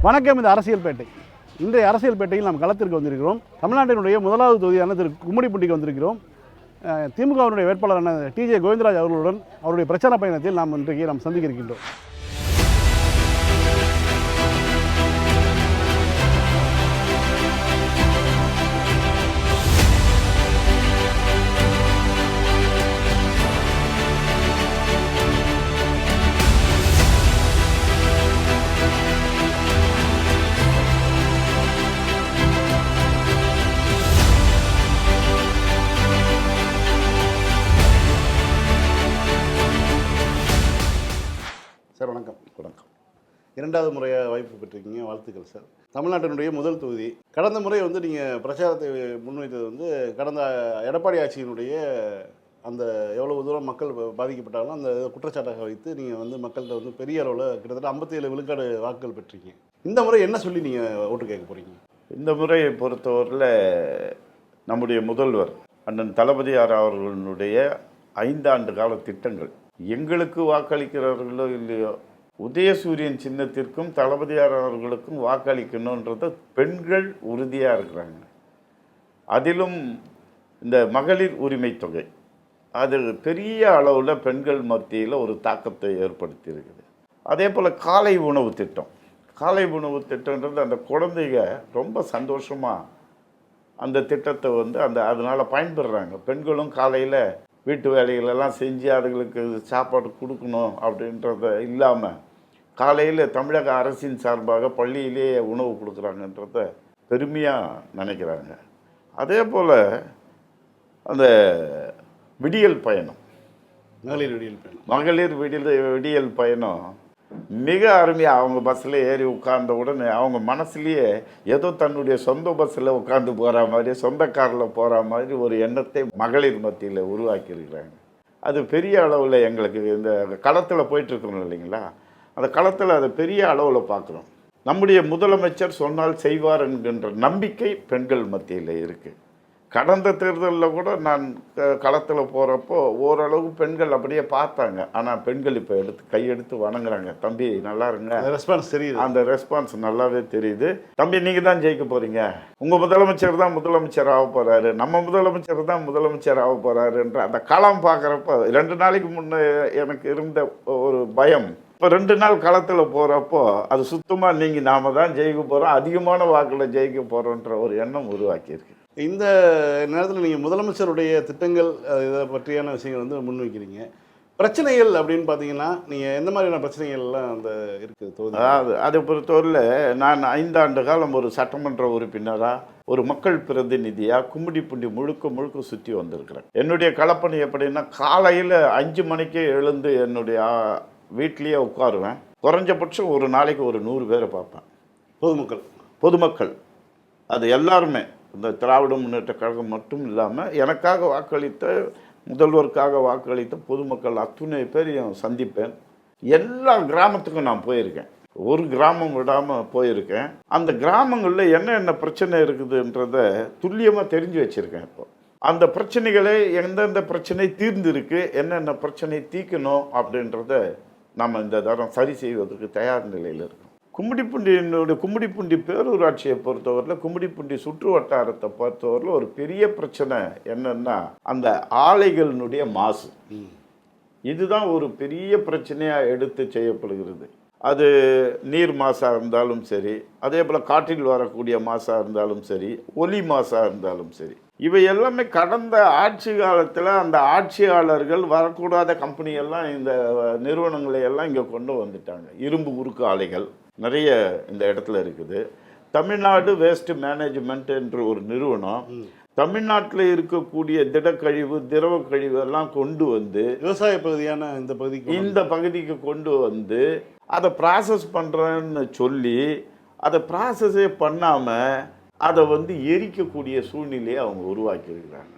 வணக்கம். இந்த அரசியல்பேட்டை. இன்றைய அரசியல்பேட்டையில் நாம் களத்திற்கு வந்திருக்கிறோம். தமிழ்நாட்டினுடைய முதலாவது தொகுதியான கும்மிடிப்பூண்டிக்கு வந்திருக்கிறோம். திமுகவினுடைய வேட்பாளரான டிஜே கோவிந்தராஜ் அவர்களுடன் அவருடைய பிரச்சார பயணத்தில் நாம் இன்றைக்கு சந்திக்க இருக்கின்றோம். சார் வணக்கம். வணக்கம். இரண்டாவது முறையாக வாய்ப்பு பெற்றிருக்கீங்க, வாழ்த்துக்கள் சார். தமிழ்நாட்டினுடைய முதல் தொகுதி. கடந்த முறை நீங்கள் பிரச்சாரத்தை முன்வைத்தது கடந்த எடப்பாடி ஆட்சியினுடைய அந்த எவ்வளவு தூரம் மக்கள் பாதிக்கப்பட்டாலும் அந்த குற்றச்சாட்டாக வைத்து நீங்கள் மக்கள்கிட்ட பெரிய அளவில் கிட்டத்தட்ட 57 விழுக்காடு வாக்குகள் பெற்றீங்க. இந்த முறை என்ன சொல்லி நீங்கள் ஓட்டு கேட்க போகிறீங்க? இந்த முறையை பொறுத்தவரையில் நம்முடைய முதல்வர் அண்ணன் தளபதியார் அவர்களுடைய 5 ஆண்டு கால திட்டங்கள், எங்களுக்கு வாக்களிக்கிறார்களோ இல்லையோ உதயசூரியன் சின்னத்திற்கும் தளபதியார் அவர்களுக்கும் வாக்களிக்கணுன்றது பெண்கள் உறுதியாக இருக்கிறாங்க. அதிலும் இந்த மகளிர் உரிமை தொகை அது பெரிய அளவில் பெண்கள் மத்தியில் ஒரு தாக்கத்தை ஏற்படுத்தி இருக்குது. அதே போல் காலை உணவு திட்டம்ன்றது அந்த குழந்தைங்க ரொம்ப சந்தோஷமாக அந்த திட்டத்தை அதனால் பயன்படுறாங்க. பெண்களும் காலையில் வீட்டு வேலைகளெல்லாம் செஞ்சு அதுகளுக்கு சாப்பாடு கொடுக்கணும் அப்படின்றத இல்லாமல் காலையில் தமிழக அரசின் சார்பாக பள்ளியிலேயே உணவு கொடுக்குறாங்கன்றத பெருமையாக நினைக்கிறாங்க. அதே போல் அந்த விடியல் பயணம், மகளிர் விடியல் பயணம் மிக அருமையாக அவங்க பஸ்ஸில் ஏறி உட்கார்ந்த உடனே அவங்க மனசுலேயே ஏதோ தன்னுடைய சொந்த பஸ்ஸில் உட்காந்து போகிற மாதிரி, சொந்த காரில் போகிற மாதிரி ஒரு எண்ணத்தை மகளிர் மத்தியில் உருவாக்கியிருக்கிறாங்க. அது பெரிய அளவில் எங்களுக்கு இந்த களத்தில் போயிட்டுருக்கணும் இல்லைங்களா, அந்த களத்தில் அதை பெரிய அளவில் பார்க்குறோம். நம்முடைய முதலமைச்சர் சொன்னால் செய்வார் என்கின்ற நம்பிக்கை பெண்கள் மத்தியில் இருக்குது. கடந்த தேர்தலில் கூட நான் களத்தில் போகிறப்போ ஓரளவு பெண்கள் அப்படியே பார்த்தாங்க. ஆனால் பெண்கள் இப்போ கையெடுத்து வணங்குறாங்க. தம்பி நல்லா இருங்க, ரெஸ்பான்ஸ் தெரியுது. அந்த ரெஸ்பான்ஸ் நல்லாவே தெரியுது. தம்பி நீங்கள் தான் ஜெயிக்க போகிறீங்க, உங்கள் முதலமைச்சர் தான் முதலமைச்சர் ஆக போகிறாரு, நம்ம முதலமைச்சர் தான் முதலமைச்சர் ஆக போகிறாருன்ற அந்த களம் பார்க்குறப்போ 2 நாளைக்கு முன்னே எனக்கு இருந்த ஒரு பயம் இப்போ 2 நாள் களத்தில் போகிறப்போ அது சுத்தமாக நீங்கள் நாம தான் ஜெயிக்க போகிறோம், அதிகமான வாக்கில் ஜெயிக்க போகிறோன்ற ஒரு எண்ணம் உருவாக்கியிருக்கு. இந்த நேரத்தில் நீங்கள் முதலமைச்சருடைய திட்டங்கள் இதை பற்றியான விஷயங்கள் முன்வைக்கிறீங்க. பிரச்சனைகள் அப்படின்னு பார்த்தீங்கன்னா நீங்கள் எந்த மாதிரியான பிரச்சனைகள்லாம் இருக்குது தொகுதி? அதாவது அதை பொறுத்தவரையில் நான் 5 ஆண்டு காலம் ஒரு சட்டமன்ற உறுப்பினராக, ஒரு மக்கள் பிரதிநிதியாக கும்மிடிப்பூண்டி முழுக்க சுற்றி வந்திருக்கிறேன். என்னுடைய களப்பணி எப்படின்னா, காலையில் 5 மணிக்கே எழுந்து என்னுடைய வீட்லேயே உட்காருவேன். குறைஞ்சபட்சம் ஒரு நாளைக்கு ஒரு 100 பேரை பார்ப்பேன். பொதுமக்கள் அது எல்லாருமே, இந்த திராவிட முன்னேற்ற கழகம் மட்டும் இல்லாமல் எனக்காக வாக்களித்த, முதல்வருக்காக வாக்களித்த பொதுமக்கள் அத்துணை பேரையும் சந்திப்பேன். எல்லா கிராமத்துக்கும் நான் போயிருக்கேன், ஒரு கிராமம் விடாமல் போயிருக்கேன். அந்த கிராமங்களில் என்ன பிரச்சனை இருக்குதுன்றதை துல்லியமாக தெரிஞ்சு வச்சுருக்கேன். இப்போ அந்த பிரச்சனைகளை, எந்தெந்த பிரச்சனை தீர்ந்துருக்கு, என்னென்ன பிரச்சனை தீர்க்கணும் அப்படின்றத நம்ம இந்த தரம் சரி செய்வதற்கு தயார் நிலையில் இருக்கோம். கும்மிடிப்பூண்டி பேரூராட்சியை பொறுத்தவரையில், கும்மிடிப்பூண்டி சுற்று வட்டாரத்தை பொறுத்தவரையில் ஒரு பெரிய பிரச்சனை என்னன்னா அந்த ஆலைகளினுடைய மாசு. இதுதான் ஒரு பெரிய பிரச்சனையாக எடுத்து செய்யப்படுகிறது. அது நீர் மாசாக இருந்தாலும் சரி, அதே போல் காற்றில் வரக்கூடிய மாசாக இருந்தாலும் சரி, ஒலி மாசாக இருந்தாலும் சரி, இவை எல்லாமே கடந்த ஆட்சி காலத்தில் அந்த ஆட்சியாளர்கள் வரக்கூடாத கம்பெனியெல்லாம், இந்த நிறுவனங்களை எல்லாம் இங்கே கொண்டு வந்துட்டாங்க. இரும்பு உருக்கு ஆலைகள் நிறைய இந்த இடத்துல இருக்குது. தமிழ்நாடு வேஸ்ட் மேனேஜ்மெண்ட் என்ற ஒரு நிறுவனம் தமிழ்நாட்டில் இருக்கக்கூடிய திடக்கழிவு, திரவ கழிவு எல்லாம் கொண்டு வந்து விவசாய பகுதியான இந்த பகுதிக்கு கொண்டு வந்து அதை ப்ராசஸ் பண்ணுறேன்னு சொல்லி அதை ப்ராசஸே பண்ணாமல் அதை எரிக்கக்கூடிய சூழ்நிலையை அவங்க உருவாக்கியிருக்கிறாங்க.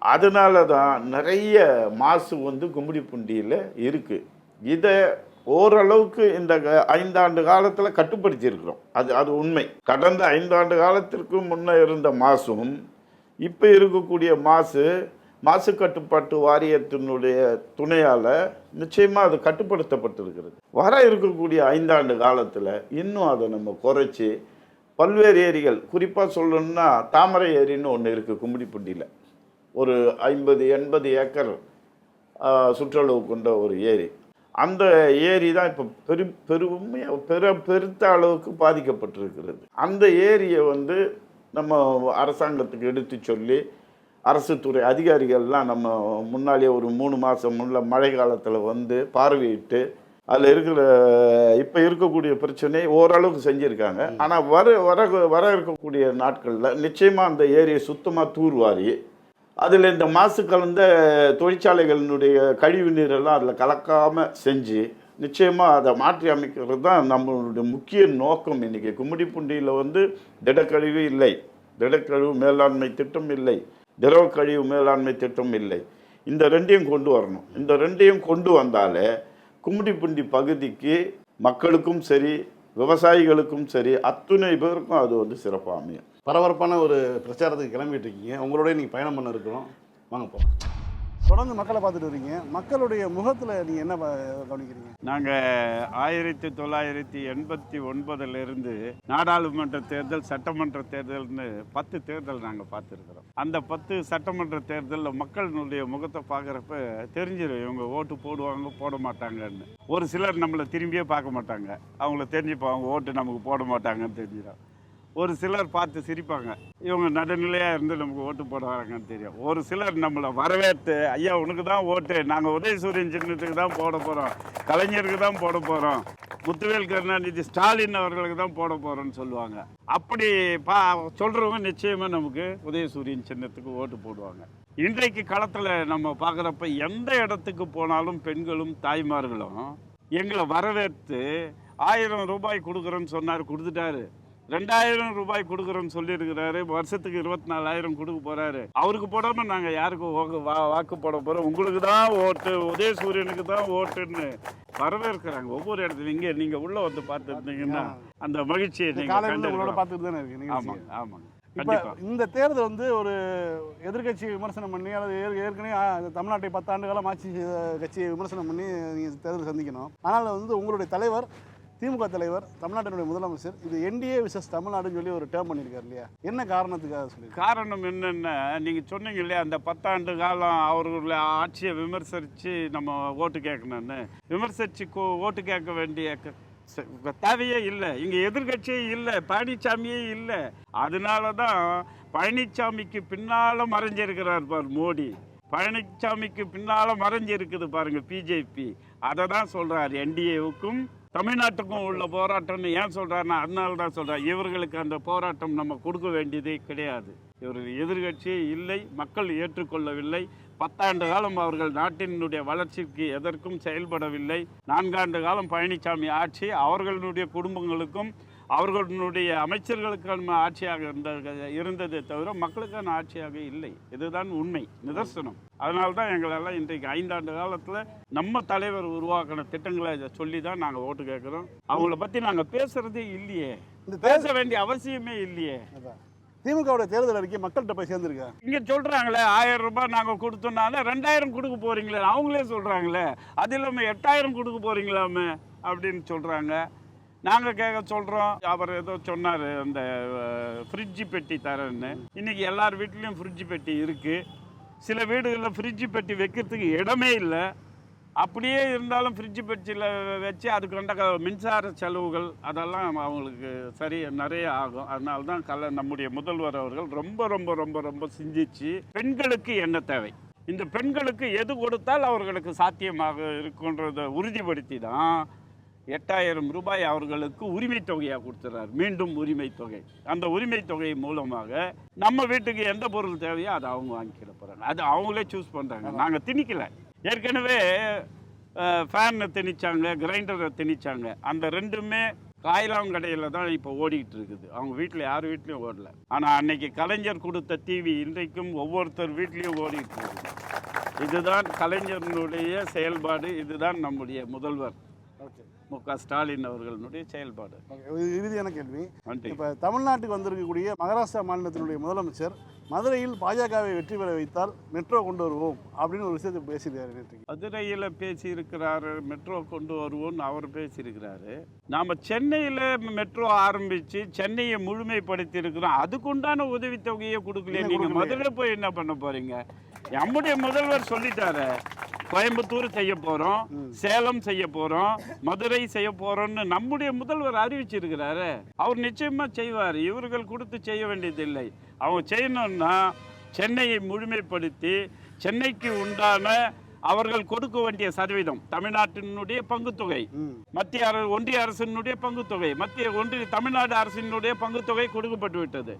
அதனால தான் நிறைய மாசு கும்மிடிப்பூண்டியில் இருக்குது. இதை ஓரளவுக்கு இந்த 5 ஆண்டு காலத்தில் கட்டுப்படுத்தியிருக்கிறோம். அது உண்மை. கடந்த 5 ஆண்டு காலத்திற்கு முன்னே இருந்த மாசும் இப்போ இருக்கக்கூடிய மாசு மாசு கட்டுப்பாட்டு வாரியத்தினுடைய துணையால் நிச்சயமாக அது கட்டுப்படுத்தப்பட்டிருக்கிறது. வர இருக்கக்கூடிய 5 ஆண்டு காலத்தில் இன்னும் அதை நம்ம குறைச்சி பல்வேறு ஏரிகள், குறிப்பாக சொல்லணும்னா தாமரை ஏரின்னு ஒன்று இருக்குது கும்மிடிப்பூண்டியில், ஒரு 50-80 ஏக்கர் சுற்றளவு கொண்ட ஒரு ஏரி. அந்த ஏரி தான் இப்போ பெருத்த அளவுக்கு பாதிக்கப்பட்டிருக்கிறது. அந்த ஏரியை வந்து நம்ம அரசாங்கத்துக்கு எடுத்து சொல்லி அரசு துறை அதிகாரிகள்லாம் நம்ம முன்னாலே ஒரு 3 மாதம் முன்ன மழை காலத்தில் வந்து பார்வையிட்டு அதில் இருக்கிற இப்போ இருக்கக்கூடிய பிரச்சனையை ஓரளவுக்கு செஞ்சுருக்காங்க. ஆனால் வர இருக்கக்கூடிய நாட்களில் நிச்சயமாக அந்த ஏரியை சுத்தமாக தூர்வாரி அதில் இந்த மாசு கலந்த தொழிற்சாலைகளினுடைய கழிவு நீரெல்லாம் அதில் கலக்காமல் செஞ்சு நிச்சயமாக அதை மாற்றி அமைக்கிறது தான் நம்மளுடைய முக்கிய நோக்கம். இன்றைக்கி கும்மிடிப்பூண்டியில் வந்து திடக்கழிவு இல்லை, திடக்கழிவு மேலாண்மை திட்டம் இல்லை, திரவ கழிவு மேலாண்மை திட்டம் இல்லை. இந்த ரெண்டையும் கொண்டு வரணும். இந்த ரெண்டையும் கொண்டு வந்தாலே கும்மிடிப்பூண்டி பகுதிக்கு மக்களுக்கும் சரி விவசாயிகளுக்கும் சரி அத்துணை பேருக்கும் அது வந்து சிறப்பாக அமையும். பரபரப்பான ஒரு பிரச்சாரத்துக்கு கிளம்பிட்டு இருக்கீங்க. உங்களோடய நீங்கள் பயணம் பண்ண இருக்கிறோம், வாங்க போகிறோம். தொடர்ந்து மக்களை பார்த்துட்டு வரீங்க. மக்களுடைய முகத்தில் நீங்கள் என்ன கவனிக்கிறீங்க? நாங்கள் 1989 நாடாளுமன்ற தேர்தல், சட்டமன்ற தேர்தல்னு 10 தேர்தல் நாங்கள் பார்த்துருக்குறோம். அந்த 10 சட்டமன்ற தேர்தலில் மக்களினுடைய முகத்தை பார்க்குறப்ப தெரிஞ்சிடும் இவங்க ஓட்டு போடுவாங்க போட மாட்டாங்கன்னு. ஒரு சிலர் நம்மளை திரும்பியே பார்க்க மாட்டாங்க, அவங்கள தெரிஞ்சுப்பாங்க ஓட்டு நமக்கு போட மாட்டாங்கன்னு தெரிஞ்சிடும். ஒரு சிலர் பார்த்து சிரிப்பாங்க, இவங்க நடுநிலையாக இருந்து நமக்கு ஓட்டு போட வராங்கன்னு தெரியும். ஒரு சிலர் நம்மளை வரவேற்று, ஐயா உனக்கு தான் ஓட்டு, நாங்கள் உதயசூரியன் சின்னத்துக்கு தான் போட போகிறோம், கலைஞருக்கு தான் போட போகிறோம், முத்துவேல் கருணாநிதி ஸ்டாலின் அவர்களுக்கு தான் போட போகிறோன்னு சொல்லுவாங்க. அப்படி சொல்கிறவங்க நிச்சயமாக நமக்கு உதயசூரியன் சின்னத்துக்கு ஓட்டு போடுவாங்க. இன்றைக்கு களத்தில் நம்ம பார்க்குறப்ப எந்த இடத்துக்கு போனாலும் பெண்களும் தாய்மார்களும் எங்களை வரவேற்று 1000 ரூபாய் கொடுக்குறேன்னு சொன்னார், கொடுத்துட்டாரு. 2000 ரூபாய் கொடுக்குறோன்னு சொல்லியிருக்கிறாரு. வருஷத்துக்கு 24,000 கொடுக்க போகிறாரு. அவருக்கு போடாமல் நாங்கள் யாருக்கு வாக்கு போட போகிறோம், உங்களுக்கு தான் ஓட்டு, உதயசூரியனுக்கு தான் ஓட்டுன்னு வரவேற்கிறாங்க ஒவ்வொரு இடத்துலையும். இங்கே நீங்கள் உள்ளே வந்து பார்த்துருந்தீங்கன்னா அந்த மகிழ்ச்சியை நீங்கள் பார்த்துட்டு தானே இருக்கீங்க. ஆமாங்க ஆமாங்க. இப்போ இந்த தேர்தல் வந்து ஒரு எதிர்கட்சி விமர்சனம் பண்ணி அல்லது ஏற்கனவே தமிழ்நாட்டை 10 ஆண்டு காலம் ஆட்சி செய்த கட்சியை விமர்சனம் பண்ணி நீங்கள் தேர்தல் சந்திக்கணும். ஆனால் வந்து உங்களுடைய தலைவர், திமுக தலைவர், தமிழ்நாட்டினுடைய முதலமைச்சர் இது என்டிஏ விசஸ் தமிழ்நாடுன்னு சொல்லி ஒரு டேர்ம் பண்ணியிருக்காரு இல்லையா? என்ன காரணத்துக்காக சொல்லி? காரணம் என்னென்னா, நீங்கள் சொன்னீங்க இல்லையா, அந்த 10 ஆண்டு காலம் அவர்களுடைய ஆட்சியை விமர்சித்து நம்ம ஓட்டு கேட்கணும்னு. விமர்சித்து ஓட்டு கேட்க வேண்டிய தேவையே இல்லை. இங்கே எதிர்கட்சியே இல்லை, பழனிசாமியே இல்லை. அதனால தான் பழனிசாமிக்கு பின்னால் மறைஞ்சிருக்கிறார் பார் மோடி, பழனிசாமிக்கு பின்னால் மறைஞ்சிருக்குது பாருங்கள் பிஜேபி. அதை தான் சொல்கிறார் என்டிஏவுக்கும் தமிழ்நாட்டுக்கும் உள்ள போராட்டம்னு. ஏன் சொல்கிறாருன்னா அதனால தான் சொல்கிறார், இவர்களுக்கு அந்த போராட்டம் நம்ம கொடுக்க வேண்டியதே கிடையாது. இவர்கள் எதிர்கட்சியே இல்லை, மக்கள் ஏற்றுக்கொள்ளவில்லை. 10 ஆண்டு காலம் அவர்கள் நாட்டினுடைய வளர்ச்சிக்கு எதற்கும் செயல்படவில்லை. 4 ஆண்டு காலம் பழனிசாமி ஆட்சி அவர்களுடைய குடும்பங்களுக்கும் அவர்களுடைய அமைச்சர்களுக்கான ஆட்சியாக இருந்ததை தவிர மக்களுக்கான ஆட்சியாக இல்லை. இதுதான் உண்மை, நிதர்சனம். அதனால தான் எங்களெல்லாம் இன்றைக்கு 5 ஆண்டு காலத்தில் நம்ம தலைவர் உருவாக்கின திட்டங்களை சொல்லி தான் நாங்கள் ஓட்டு கேட்குறோம். அவங்கள பற்றி நாங்கள் பேசுகிறதே இல்லையே, பேச வேண்டிய அவசியமே இல்லையே. திமுகவுடைய தேர்தல் அறிக்கை மக்கள்கிட்ட போய் சேர்ந்துருக்கா? இங்கே சொல்கிறாங்களே 1000 ரூபாய் நாங்கள் கொடுத்தோம்னால 2000 கொடுக்க போகிறீங்களே, அவங்களே சொல்கிறாங்களே. அது இல்லாமல் 8000 கொடுக்க போகிறீங்களாமே அப்படின்னு சொல்கிறாங்க. நாங்கள் கேட்க சொல்கிறோம். அவர் ஏதோ சொன்னார் அந்த ஃப்ரிட்ஜு பெட்டி தரேன்னு. இன்றைக்கி எல்லார் வீட்லேயும் ஃப்ரிட்ஜு பெட்டி இருக்குது. சில வீடுகளில் ஃப்ரிட்ஜு பெட்டி வைக்கிறதுக்கு இடமே இல்லை. அப்படியே இருந்தாலும் ஃப்ரிட்ஜு பெட்டியில் வச்சு அதுக்கு மின்சார செலவுகள் அதெல்லாம் அவங்களுக்கு சரி நிறைய ஆகும். அதனால தான் நம்முடைய முதல்வர் அவர்கள் ரொம்ப ரொம்ப ரொம்ப ரொம்ப சிந்திச்சு பெண்களுக்கு என்ன தேவை, இந்த பெண்களுக்கு எது கொடுத்தால் அவர்களுக்கு சாத்தியமாக இருக்குன்றதை உறுதிப்படுத்தி தான் 8000 ரூபாய் அவர்களுக்கு உரிமை தொகையாக கொடுத்துறாரு. மீண்டும் உரிமை தொகை. அந்த உரிமை தொகை மூலமாக நம்ம வீட்டுக்கு எந்த பொருள் தேவையோ அதை அவங்க வாங்கிக்கிட போகிறாங்க. அது அவங்களே சூஸ் பண்ணுறாங்க, நாங்கள் திணிக்கலை. ஏற்கனவே ஃபேனை திணிச்சாங்க, கிரைண்டரை திணிச்சாங்க. அந்த ரெண்டுமே காயலாங்கடையில் தான் இப்போ ஓடிக்கிட்டு இருக்குது. அவங்க வீட்டில் யார் வீட்லேயும் ஓடலை. ஆனால் அன்னைக்கு கலைஞர் கொடுத்த டிவி இன்றைக்கும் ஒவ்வொருத்தர் வீட்லேயும் ஓடிக்கிட்டு இருக்குது. இதுதான் கலைஞர்களுடைய செயல்பாடு. இதுதான் நம்முடைய முதல்வர். மு.க. ஸ்டாலின் அவர்களுடைய செயல்பாடு. இறுதியான கேள்வி, நன்றி. இப்போ தமிழ்நாட்டுக்கு வந்திருக்கக்கூடிய மகாராஷ்டிரா மாநிலத்தினுடைய முதலமைச்சர் மதுரையில் பாஜகவை வெற்றி பெற வைத்தால் மெட்ரோ கொண்டு வருவோம் அப்படின்னு ஒரு விஷயத்தை பேசியிருக்காரு நேற்று. மதுரையில் பேசியிருக்கிறாரு, மெட்ரோ கொண்டு வருவோம்னு அவர் பேசியிருக்கிறாரு. நாம் சென்னையில் மெட்ரோ ஆரம்பித்து சென்னையை முழுமைப்படுத்தி இருக்கிறோம். அதுக்குண்டான உதவித்தொகையை கொடுக்கல. நீங்கள் மதுரை போய் என்ன பண்ண போகிறீங்க? நம்முடைய முதல்வர் சொல்லிட்டாரு, கோயம்புத்தூர் செய்ய போகிறோம், சேலம் செய்ய போகிறோம், மதுரை செய்ய போகிறோம்னு நம்முடைய முதல்வர் அறிவிச்சிருக்கிறாரு. அவர் நிச்சயமாக செய்வார். இவர்கள் கொடுத்து செய்ய வேண்டியதில்லை. அவங்க செய்யணும்னா சென்னையை முழுமைப்படுத்தி சென்னைக்கு உண்டான அவர்கள் கொடுக்க வேண்டிய சதவீதம், தமிழ்நாட்டினுடைய பங்குத்தொகை, மத்திய ஒன்றிய அரசினுடைய பங்குத்தொகை, தமிழ்நாடு அரசினுடைய பங்குத்தொகை கொடுக்கப்பட்டு விட்டது.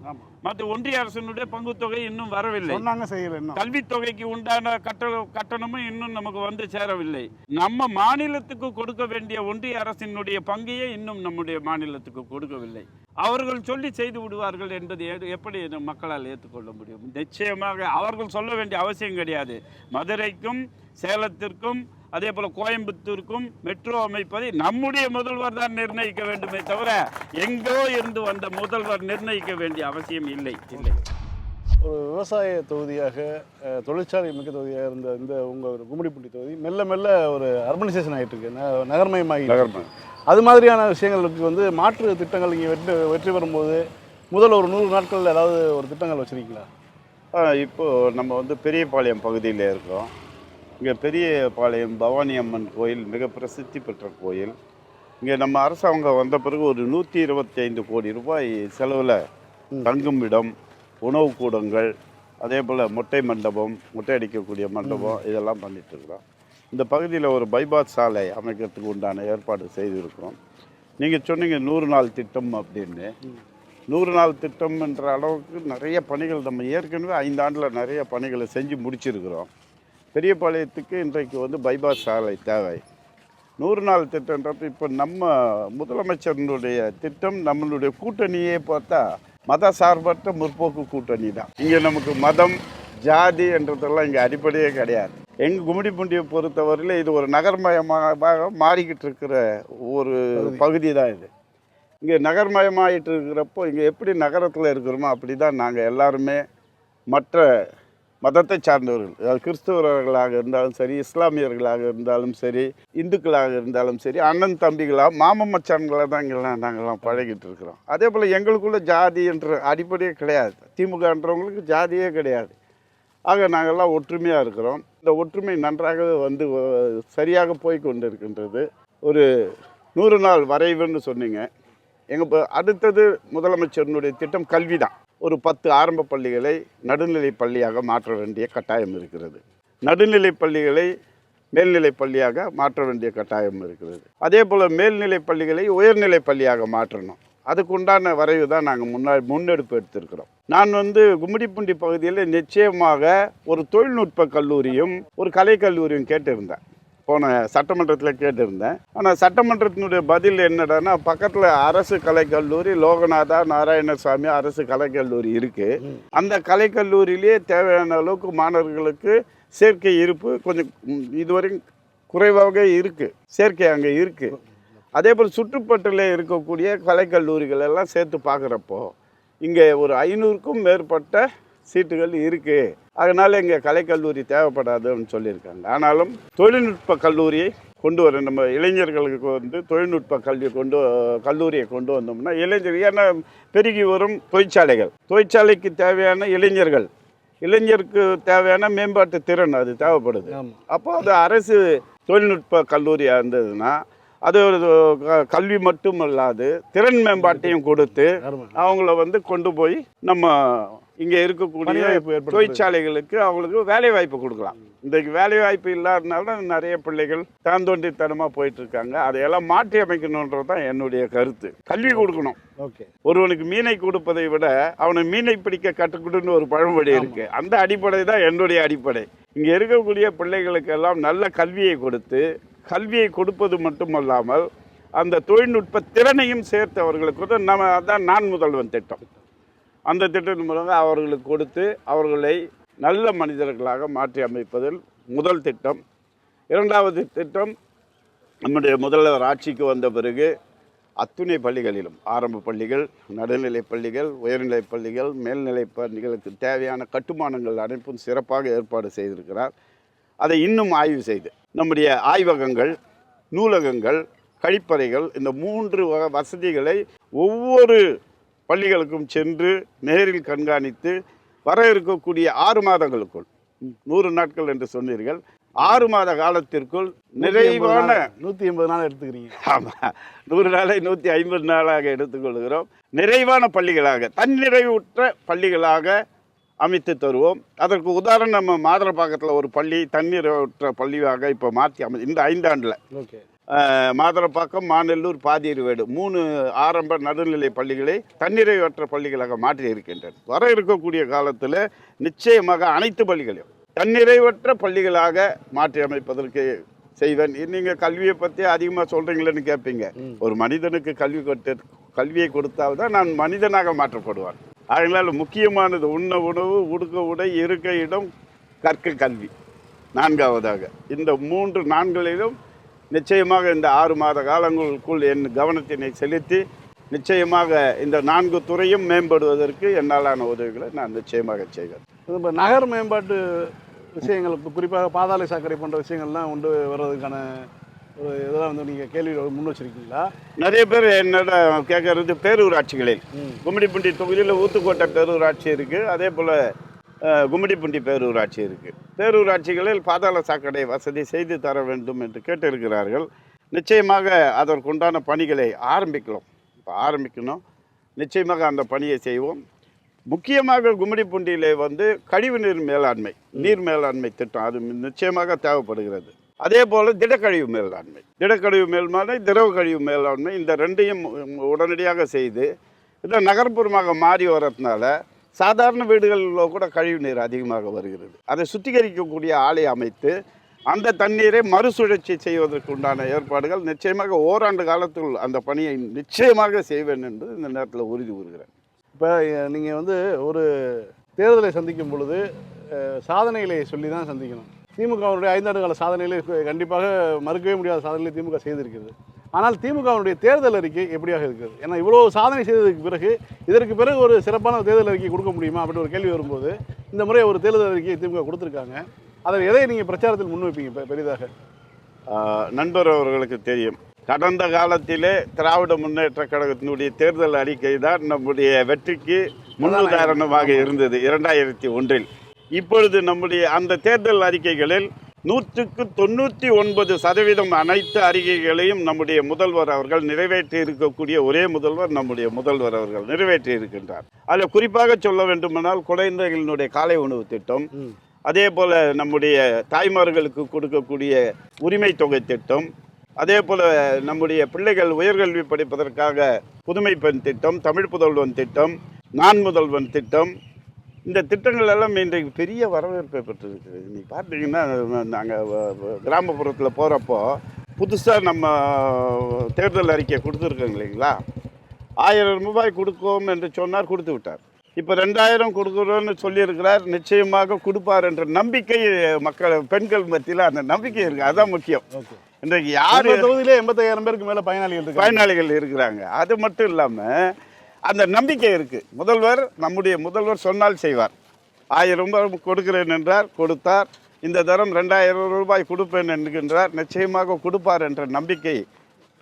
மற்ற ஒன்றிய அரசினுடைய பங்குத்தொகை இன்னும் வரவில்லை. கல்வித்தொகைக்கு உண்டான கட்டணமும் இன்னும் நமக்கு வந்து சேரவில்லை. நம்ம மாநிலத்துக்கு கொடுக்க வேண்டிய ஒன்றிய அரசினுடைய பங்கையே இன்னும் நம்முடைய மாநிலத்துக்கு கொடுக்கவில்லை. அவர்கள் சொல்லி செய்து விடுவார்கள் என்பது எப்படி மக்களால் ஏற்றுக்கொள்ள முடியும்? நிச்சயமாக அவர்கள் சொல்ல வேண்டிய அவசியம் கிடையாது. மதுரைக்கும் சேலத்திற்கும் அதே போல கோயம்புத்தூருக்கும் மெட்ரோ அமைப்பதை நம்முடைய முதல்வர் தான் நிர்ணயிக்க வேண்டுமே தவிர எங்கோ இருந்து வந்த முதல்வர் நிர்ணயிக்க வேண்டிய அவசியம் இல்லை. ஒரு விவசாய தொகுதியாக, தொழிற்சாலை மிக்க தொகுதியாக இருந்த இந்த உங்கள் கும்மிடிப்பூண்டி தொகுதி மெல்ல மெல்ல ஒரு அர்பனைசேஷன் ஆகிட்டு இருக்கு, நகர்மயமாகி. அது மாதிரியான விஷயங்களுக்கு வந்து மாற்று திட்டங்கள் இங்கே வெற்றி பெறும்போது முதல்ல ஒரு 100 நாட்கள் ஏதாவது ஒரு திட்டங்கள் வச்சுருக்கீங்களா? இப்போது நம்ம வந்து பெரியபாளையம் பகுதியில் இருக்கோம். இங்கே பெரியபாளையம் பவானி அம்மன் கோயில் மிக பிரசித்தி பெற்ற கோயில். இங்கே நம்ம அரசாங்கம் வந்த பிறகு ஒரு 125 கோடி ரூபாய் செலவில் தங்குமிடம், உணவு கூடங்கள், அதே போல் மொட்டை மண்டபம், மொட்டை அடிக்கக்கூடிய மண்டபம் இதெல்லாம் பண்ணிகிட்ருக்குறோம். இந்த பகுதியில் ஒரு பைபாஸ் சாலை அமைக்கிறதுக்கு உண்டான ஏற்பாடு செய்திருக்கிறோம். நீங்கள் சொன்னீங்க 100 நாள் திட்டம் அப்படின்னு. 100 நாள் திட்டம் என்ற அளவுக்கு நிறைய பணிகள் நம்ம ஏற்கனவே 5 ஆண்டில் நிறைய பணிகளை செஞ்சு முடிச்சிருக்கிறோம். பெரியபாளையத்துக்கு இன்றைக்கு வந்து பைபாஸ் சாலை தேவை. 100 நாள் திட்டம்ன்றப்ப இப்போ நம்ம முதலமைச்சருடைய திட்டம், நம்மளுடைய கூட்டணியே பார்த்தா மத சார்பற்ற முற்போக்கு கூட்டணி தான். இங்கே நமக்கு மதம், ஜாதி என்றதெல்லாம் இங்கே அடிப்படையே கிடையாது. எங்கள் கும்மிடிப்பூண்டியை பொறுத்தவரையில் இது ஒரு நகர்மயமாக மாறிக்கிட்டு இருக்கிற ஒரு பகுதி தான் இது. இங்கே நகர்மயமாகிட்டு இருக்கிறப்போ இங்கே எப்படி நகரத்தில் இருக்கிறோமோ அப்படி தான் நாங்கள் எல்லாருமே மற்ற மதத்தை சார்ந்தவர்கள், அதாவது கிறிஸ்தவர்களாக இருந்தாலும் சரி, இஸ்லாமியர்களாக இருந்தாலும் சரி, இந்துக்களாக இருந்தாலும் சரி, அண்ணன் தம்பிகளாக மாமன் மச்சான்களாக தான் இங்கெல்லாம் நாங்கள்லாம் பழகிட்டு இருக்கிறோம். அதே போல் எங்களுக்குள்ள ஜாதி என்ற அடிப்படையே கிடையாது. திமுகன்றவங்களுக்கு ஜாதியே கிடையாது. ஆக நாங்கள்லாம் ஒற்றுமையாக இருக்கிறோம். இந்த ஒற்றுமை நன்றாகவே வந்து சரியாக போய் கொண்டு இருக்கின்றது. ஒரு 100 நாள் வரைவுன்னு சொன்னீங்க. எங்கள் அடுத்தது முதலமைச்சரினுடைய திட்டம் கல்வி தான். ஒரு 10 ஆரம்ப பள்ளிகளை நடுநிலை பள்ளியாக மாற்ற வேண்டிய கட்டாயம் இருக்கிறது. நடுநிலை பள்ளிகளை மேல்நிலை பள்ளியாக மாற்ற வேண்டிய கட்டாயம் இருக்கிறது. அதே போல் மேல்நிலை பள்ளிகளை உயர்நிலை பள்ளியாக மாற்றணும். அதுக்குண்டான வரைவு தான் நாங்கள் முன்னெடுப்பு எடுத்திருக்கிறோம். நான் வந்து கும்மிடிப்பூண்டி பகுதியில் நிச்சயமாக ஒரு தொழில்நுட்ப கல்லூரியும் ஒரு கலைக்கல்லூரியும் கேட்டிருந்தேன். போன சட்டமன்றத்தில் கேட்டிருந்தேன். ஆனால் சட்டமன்றத்தினுடைய பதில் என்னடான்னா, பக்கத்தில் அரசு கலைக்கல்லூரி லோகநாதா நாராயணசாமி அரசு கலைக்கல்லூரி இருக்குது. அந்த கலைக்கல்லூரியிலே தேவையான அளவுக்கு மாணவர்களுக்கு சேர்க்கை இருப்பு கொஞ்சம் இதுவரையும் குறைவாக இருக்குது. சேர்க்கை அங்கே இருக்குது. அதே போல் சுற்றுப்பட்டில் இருக்கக்கூடிய கலைக்கல்லூரிகள் எல்லாம் சேர்த்து பார்க்குறப்போ இங்கே ஒரு 500க்கும் மேற்பட்ட சீட்டுகள் இருக்குது. அதனால் இங்கே கலைக்கல்லூரி தேவைப்படாதுன்னு சொல்லியிருக்காங்க. ஆனாலும் தொழில்நுட்ப கல்லூரியை கொண்டு வர, நம்ம இளைஞர்களுக்கு வந்து தொழில்நுட்ப கல்லூரியை கொண்டு வந்தோம்னா ஏன்னா பெருகி வரும் தொழிற்சாலைக்கு தேவையான இளைஞருக்கு தேவையான மேம்பாட்டு திறன் அது தேவைப்படுது. அப்போ அது அரசு தொழில்நுட்ப கல்லூரியாக இருந்ததுன்னா அது ஒரு கல்வி மட்டும் அல்லாது திறன் மேம்பாட்டையும் கொடுத்து அவங்கள வந்து கொண்டு போய் நம்ம இங்கே இருக்கக்கூடிய தொழிற்சாலைகளுக்கு அவங்களுக்கு வேலை வாய்ப்பு கொடுக்கலாம். இன்றைக்கு வேலை வாய்ப்பு இல்லாதனால நிறைய பிள்ளைகள் தாந்தோண்டித்தனமாக போயிட்டு இருக்காங்க. அதையெல்லாம் மாற்றி அமைக்கணுன்றது தான் என்னுடைய கருத்து. கல்வி கொடுக்கணும். ஒருவனுக்கு மீனை கொடுப்பதை விட அவனை மீனை பிடிக்க கற்றுக்கொடுன்னு ஒரு பழமொழி இருக்கு. அந்த அடிப்படை தான் என்னுடைய அடிப்படை. இங்கே இருக்கக்கூடிய பிள்ளைகளுக்கெல்லாம் நல்ல கல்வியை கொடுத்து, கல்வியை கொடுப்பது மட்டுமல்லாமல் அந்த தொழில்நுட்ப திறனையும் சேர்த்து அவர்களுக்கு அதான் நான் முதல்வன் திட்டம். அந்த திட்டத்தின் மூலமாக அவர்களுக்கு கொடுத்து அவர்களை நல்ல மனிதர்களாக மாற்றி அமைப்பதில் முதல் திட்டம். இரண்டாவது திட்டம், நம்முடைய முதல்வர் ஆட்சிக்கு வந்த பிறகு அத்துணை பள்ளிகளிலும் ஆரம்ப பள்ளிகள், நடுநிலைப் பள்ளிகள், உயர்நிலைப் பள்ளிகள், மேல்நிலைப் பள்ளிகளுக்கு தேவையான கட்டுமானங்கள் அனைத்தும் சிறப்பாக ஏற்பாடு செய்திருக்கிறார். அதை இன்னும் ஆய்வு செய்து நம்முடைய ஆய்வகங்கள், நூலகங்கள், கழிப்பறைகள் இந்த 3 வசதிகளை ஒவ்வொரு பள்ளிகளுக்கும் சென்று நேரில் கண்காணித்து வர இருக்கக்கூடிய 6 மாதங்களுக்குள் 100 நாட்கள் என்று சொன்னீர்கள், 6 மாத காலத்திற்குள் நிறைவான 180 நாள் எடுத்துக்கிறீங்க. ஆமாம், 100 நாளை 150 நாளாக எடுத்துக்கொள்கிறோம். நிறைவான பள்ளிகளாக, தன்னிறைவுற்ற பள்ளிகளாக அமைத்து தருவோம். அதற்கு உதாரணம் நம்ம மாதரப்பாக்கத்தில் ஒரு பள்ளி தன்னிறைவுற்ற பள்ளியாக இப்போ மாற்றி இந்த 5 ஆண்டில் ஓகே. மாதரப்பாக்கம், மாநெல்லூர், பாதியர்வேடு 3 ஆரம்ப நடுநிலை பள்ளிகளை தன்னிறைவற்ற பள்ளிகளாக மாற்றி இருக்கின்றன. வர இருக்கக்கூடிய காலத்தில் நிச்சயமாக அனைத்து பள்ளிகளையும் தன்னிறைவற்ற பள்ளிகளாக மாற்றி அமைப்பதற்கு செய்வேன். நீங்கள் கல்வியை பற்றி அதிகமாக சொல்கிறீங்களேன்னு கேட்பீங்க. ஒரு மனிதனுக்கு கல்வியை கொடுத்தால்தான் நான் மனிதனாக மாற்றப்படுவான். அதனால் முக்கியமானது உண்ண உணவு, உடுக்க உடை, இருக்க இடம், கற்க கல்வி. 4ஆவதாக இந்த 3 நான்களிலும் நிச்சயமாக இந்த 6 மாத காலங்களுக்குள் என் கவனத்தினை செலுத்தி நிச்சயமாக இந்த 4 துறையும் மேம்படுவதற்கு என்னாலான உதவிகளை நான் நிச்சயமாக செய்வேன். இப்போ நகர் மேம்பாட்டு விஷயங்களுக்கு குறிப்பாக பாதாள சாக்கடை போன்ற விஷயங்கள்லாம் கொண்டு வர்றதுக்கான ஒரு இதெல்லாம் வந்து நீங்கள் கேள்வி முன் வச்சுருக்கீங்களா? நிறைய பேர் என்னோட கேட்கறது பேரூராட்சிகளில் கும்மிடிப்பூண்டி தொகுதியில் ஊத்துக்கோட்டை பேரூராட்சி இருக்குது, அதே போல் கும்மிடிப்பூண்டி பேரூராட்சி இருக்குது. பேரூராட்சிகளில் பாதாள சாக்கடை வசதி செய்து தர வேண்டும் என்று கேட்டிருக்கிறார்கள். நிச்சயமாக அதற்குண்டான பணிகளை ஆரம்பிக்கணும். நிச்சயமாக அந்த பணியை செய்வோம். முக்கியமாக கும்மிடிப்பூண்டியிலே வந்து கழிவுநீர் மேலாண்மை, நீர் மேலாண்மை திட்டம் அது நிச்சயமாக தேவைப்படுகிறது. அதே போல் திடக்கழிவு மேலாண்மை, திரவ கழிவு மேலாண்மை இந்த 2ஐயும் உடனடியாக செய்து இந்த நகர்ப்புறமாக மாறி வரதுனால சாதாரண வீடுகளில் கூட கழிவு நீர் அதிகமாக வருகிறது. அதை சுத்திகரிக்கக்கூடிய ஆலை அமைத்து அந்த தண்ணீரை மறுசுழற்சி செய்வதற்கு உண்டான ஏற்பாடுகள் நிச்சயமாக ஓராண்டு காலத்துக்குள் அந்த பணியை நிச்சயமாக செய்வேன் என்று இந்த நேரத்தில் உறுதி கூறுகிறேன். இப்போ நீங்கள் வந்து ஒரு தேர்தலை சந்திக்கும் பொழுது சாதனைகளை சொல்லி தான் சந்திக்கணும். திமுகவுடைய 5 ஆண்டு கால சாதனைகளை கண்டிப்பாக மறுக்கவே முடியாத சாதனைகளை திமுக செய்திருக்கிறது. ஆனால் திமுகவுடைய தேர்தல் அறிக்கை எப்படியாக இருக்கிறது? ஏன்னா இவ்வளோ சாதனை செய்ததுக்கு இதற்கு பிறகு ஒரு சிறப்பான தேர்தல் அறிக்கை கொடுக்க முடியுமா அப்படின்னு ஒரு கேள்வி வரும்போது இந்த முறை ஒரு தேர்தல் அறிக்கையை திமுக கொடுத்துருக்காங்க. அதை எதை நீங்கள் பிரச்சாரத்தில் முன்வைப்பீங்க பெரிதாக? நண்பர் அவர்களுக்கு தெரியும், கடந்த காலத்திலே திராவிட முன்னேற்ற கழகத்தினுடைய தேர்தல் அறிக்கை தான் நம்முடைய வெற்றிக்கு முன்னுதாரணமாக இருந்தது 2001. இப்பொழுது நம்முடைய அந்த தேர்தல் அறிக்கைகளில் 199% அனைத்து அறிக்கைகளையும் நம்முடைய முதல்வர் அவர்கள் நிறைவேற்றி இருக்கக்கூடிய ஒரே முதல்வர் நம்முடைய முதல்வர் அவர்கள் நிறைவேற்றி இருக்கின்றார். அதில் குறிப்பாக சொல்ல வேண்டுமானால் குழந்தைகளினுடைய காலை உணவு திட்டம், அதே போல் நம்முடைய தாய்மார்களுக்கு கொடுக்கக்கூடிய உரிமை தொகை திட்டம், அதே போல் நம்முடைய பிள்ளைகள் உயர்கல்வி படிப்பதற்காக புதுமை பெண் திட்டம், தமிழ் புதல்வன் திட்டம், நான் முதல்வன் திட்டம், இந்த திட்டங்கள் எல்லாம் இன்றைக்கு பெரிய வரவேற்பை பெற்றிருக்குது. இன்றைக்கி பார்த்தீங்கன்னா நாங்கள் கிராமப்புறத்தில் போகிறப்போ புதுசாக நம்ம தேர்தல் அறிக்கை கொடுத்துருக்கோங்க இல்லைங்களா, 1000 ரூபாய் கொடுக்கும் என்று சொன்னார், கொடுத்து விட்டார். இப்போ 2000 கொடுக்குறோன்னு சொல்லியிருக்கிறார். நிச்சயமாக கொடுப்பார் என்ற நம்பிக்கை பெண்கள் மத்தியில் அந்த நம்பிக்கை இருக்குது. அதுதான் முக்கியம். இன்றைக்கு யார் தொகுதியிலே 85,000 பேருக்கு மேலே பயனாளிகள் இருக்கிறாங்க. அது மட்டும் இல்லாமல் அந்த நம்பிக்கை இருக்குது. நம்முடைய முதல்வர் சொன்னால் செய்வார். 1000 ரூபாய் கொடுக்கிறேன் என்றார், கொடுத்தார். இந்த தரம் 2000 ரூபாய் கொடுப்பேன் என்கின்றார், நிச்சயமாக கொடுப்பார் என்ற நம்பிக்கை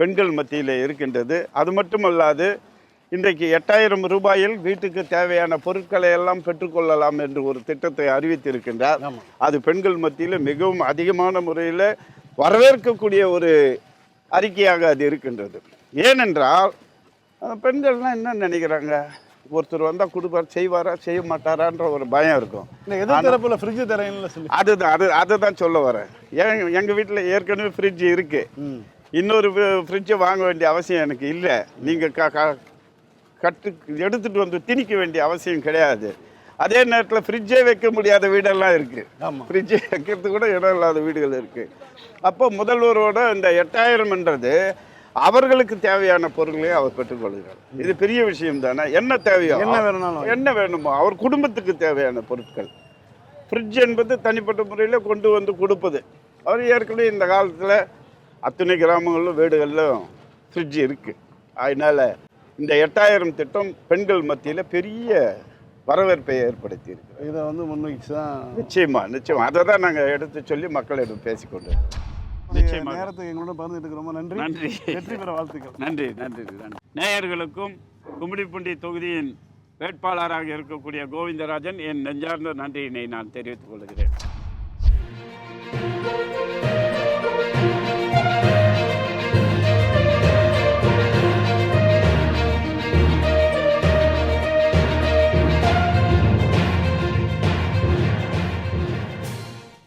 பெண்கள் மத்தியில் இருக்கின்றது. அது மட்டுமல்லாது இன்றைக்கு 8000 ரூபாயில் வீட்டுக்கு தேவையான பொருட்களை எல்லாம் பெற்றுக்கொள்ளலாம் என்று ஒரு திட்டத்தை அறிவித்திருக்கின்றார். அது பெண்கள் மத்தியில் மிகவும் அதிகமான முறையில் வரவேற்கக்கூடிய ஒரு அறிக்கையாக அது இருக்கின்றது. ஏனென்றால் பெண்கள்லாம் என்ன நினைக்கிறாங்க, ஒருத்தர் வந்தால் கொடுப்பார், செய்வாரா செய்ய மாட்டாரான்ற ஒரு பயம் இருக்கும். எதிர்த்தரப்புல ஃப்ரிட்ஜ் தரேன்னு சொல்லி அதுதான் சொல்ல வரேன். எங்கள் வீட்டில் ஏற்கனவே ஃப்ரிட்ஜ் இருக்குது, இன்னொரு ஃப்ரிட்ஜை வாங்க வேண்டிய அவசியம் எனக்கு இல்லை. நீங்கள் எடுத்துகிட்டு வந்து திணிக்க வேண்டிய அவசியம் கிடையாது. அதே நேரத்தில் ஃப்ரிட்ஜே வைக்க முடியாத வீடெல்லாம் இருக்குது. ஃப்ரிட்ஜை வைக்கிறதுக்கு கூட இடம் இல்லாத வீடுகள் இருக்குது. அப்போ முதல்வரோட இந்த 8000ன்றது அவர்களுக்கு தேவையான பொருட்களை அவர் பெற்றுக்கொள்கிறார். இது பெரிய விஷயம் தானே. என்ன தேவையோ, என்ன வேணுமோ அவர் குடும்பத்துக்கு தேவையான பொருட்கள். ஃப்ரிட்ஜ் என்பது தனிப்பட்ட முறையில் கொண்டு வந்து கொடுப்பது. அவர் ஏற்கனவே இந்த காலத்தில் அத்தனை கிராமங்களிலும் வீடுகளிலும் ஃப்ரிட்ஜ் இருக்குது. அதனால் இந்த 8000 திட்டம் பெண்கள் மத்தியில் பெரிய வரவேற்பை ஏற்படுத்தியிருக்கு. இதை வந்து முன்வைச்சு தான் நிச்சயமாக அதை தான் நாங்கள் எடுத்து சொல்லி மக்களிடம் பேசிக்கொண்டு நிச்சயமாக நேரத்துக்கு எங்களோட பகிர்ந்துட்டு ரொம்ப நன்றி. நன்றி. வெற்றி பெற வாழ்த்துக்கள். நன்றி நன்றி நன்றி. நேயர்களுக்கும் கும்மிடிப்பூண்டி தொகுதியின் வேட்பாளராக இருக்கக்கூடிய கோவிந்தராஜன் என் நெஞ்சார்ந்த நன்றியினை நான் தெரிவித்துக் கொள்கிறேன்.